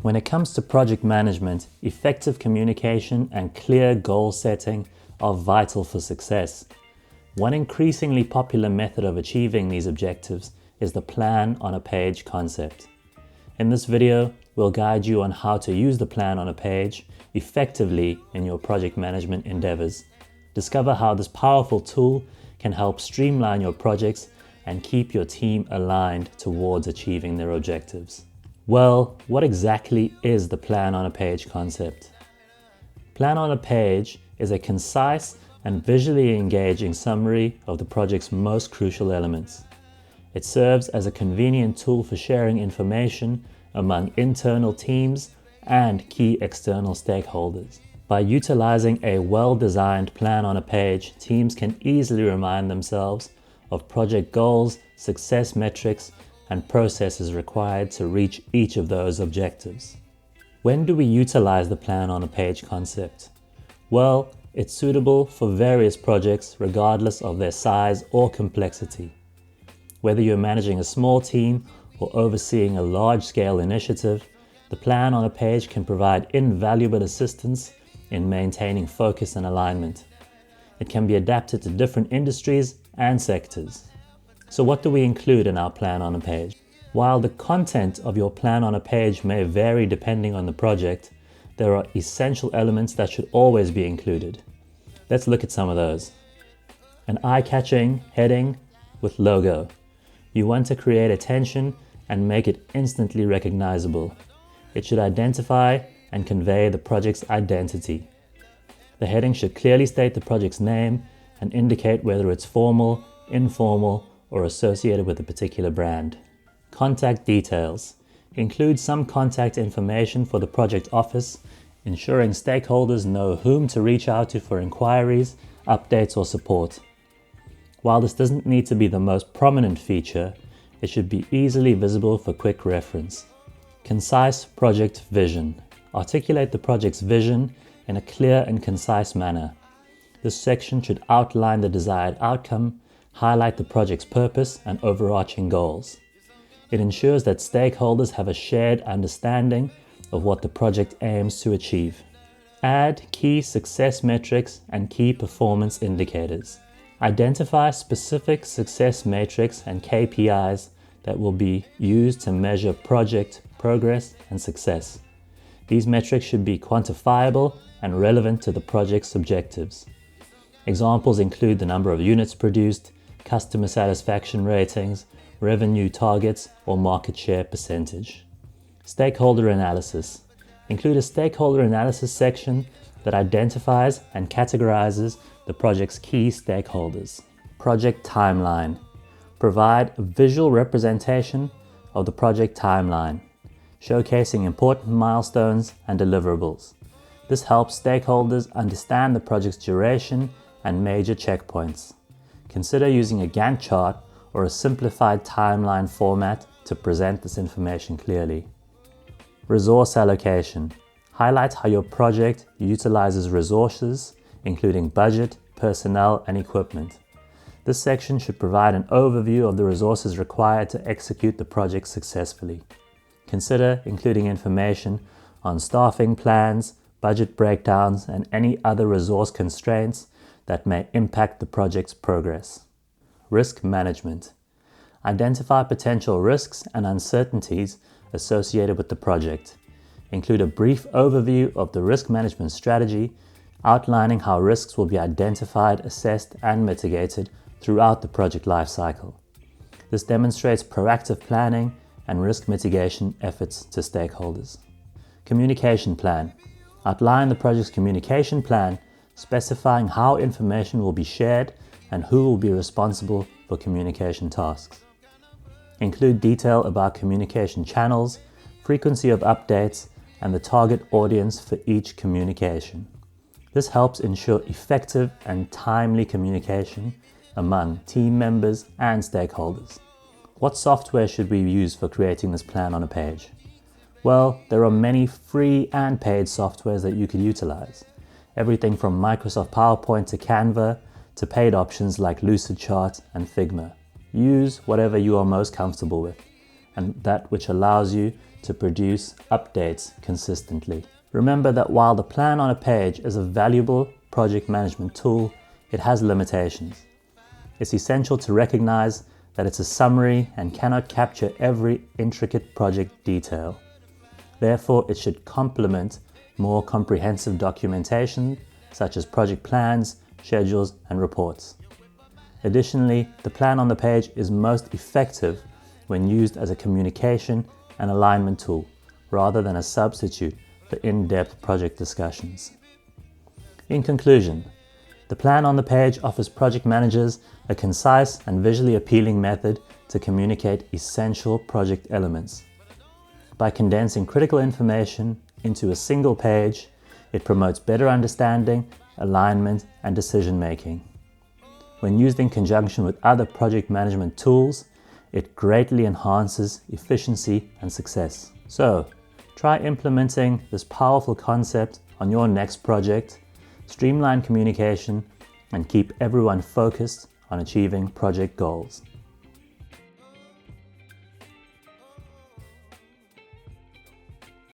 When it comes to project management, effective communication and clear goal setting are vital for success. One increasingly popular method of achieving these objectives is the plan on a page concept. In this video, we'll guide you on how to use the plan on a page effectively in your project management endeavors. Discover how this powerful tool can help streamline your projects and keep your team aligned towards achieving their objectives. Well, what exactly is the plan on a page concept? Plan on a page is a concise and visually engaging summary of the project's most crucial elements. It serves as a convenient tool for sharing information among internal teams and key external stakeholders. By utilizing a well-designed plan on a page, teams can easily remind themselves of project goals, success metrics, and processes required to reach each of those objectives. When do we utilize the plan on a page concept? Well, it's suitable for various projects regardless of their size or complexity. Whether you're managing a small team or overseeing a large-scale initiative, the plan on a page can provide invaluable assistance in maintaining focus and alignment. It can be adapted to different industries and sectors. So what do we include in our plan on a page? While the content of your plan on a page may vary depending on the project, there are essential elements that should always be included. Let's look at some of those. An eye-catching heading with logo. You want to create attention and make it instantly recognizable. It should identify and convey the project's identity. The heading should clearly state the project's name and indicate whether it's formal, informal, or associated with a particular brand. Contact details. Include some contact information for the project office, ensuring stakeholders know whom to reach out to for inquiries, updates, or support. While this doesn't need to be the most prominent feature, it should be easily visible for quick reference. Concise project vision. Articulate the project's vision in a clear and concise manner. This section should outline the desired outcome, highlight the project's purpose and overarching goals. It ensures that stakeholders have a shared understanding of what the project aims to achieve. Add key success metrics and key performance indicators. Identify specific success metrics and KPIs that will be used to measure project progress and success. These metrics should be quantifiable and relevant to the project's objectives. Examples include the number of units produced, customer satisfaction ratings, revenue targets, or market share percentage. Stakeholder analysis. Include a stakeholder analysis section that identifies and categorizes the project's key stakeholders. Project timeline. Provide a visual representation of the project timeline, showcasing important milestones and deliverables. This helps stakeholders understand the project's duration and major checkpoints. Consider using a Gantt chart or a simplified timeline format to present this information clearly. Resource allocation. Highlight how your project utilizes resources, including budget, personnel, and equipment. This section should provide an overview of the resources required to execute the project successfully. Consider including information on staffing plans, budget breakdowns, and any other resource constraints that may impact the project's progress. Risk management. Identify potential risks and uncertainties associated with the project. Include a brief overview of the risk management strategy, outlining how risks will be identified, assessed, and mitigated throughout the project lifecycle. This demonstrates proactive planning and risk mitigation efforts to stakeholders. Communication plan. Outline the project's communication plan, specifying how information will be shared and who will be responsible for communication tasks. Include detail about communication channels, frequency of updates, and the target audience for each communication. This helps ensure effective and timely communication among team members and stakeholders. What software should we use for creating this plan on a page? Well, there are many free and paid softwares that you could utilize. Everything from Microsoft PowerPoint to Canva to paid options like Lucidchart and Figma. Use whatever you are most comfortable with and that which allows you to produce updates consistently. Remember that while the plan on a page is a valuable project management tool, it has limitations. It's essential to recognize that it's a summary and cannot capture every intricate project detail. Therefore, it should complement more comprehensive documentation such as project plans, schedules, and reports. Additionally, the plan on the page is most effective when used as a communication and alignment tool rather than a substitute for in-depth project discussions. In conclusion, the plan on the page offers project managers a concise and visually appealing method to communicate essential project elements. By condensing critical information into a single page, it promotes better understanding, alignment, and decision-making. When used in conjunction with other project management tools, it greatly enhances efficiency and success. So, try implementing this powerful concept on your next project, streamline communication, and keep everyone focused on achieving project goals.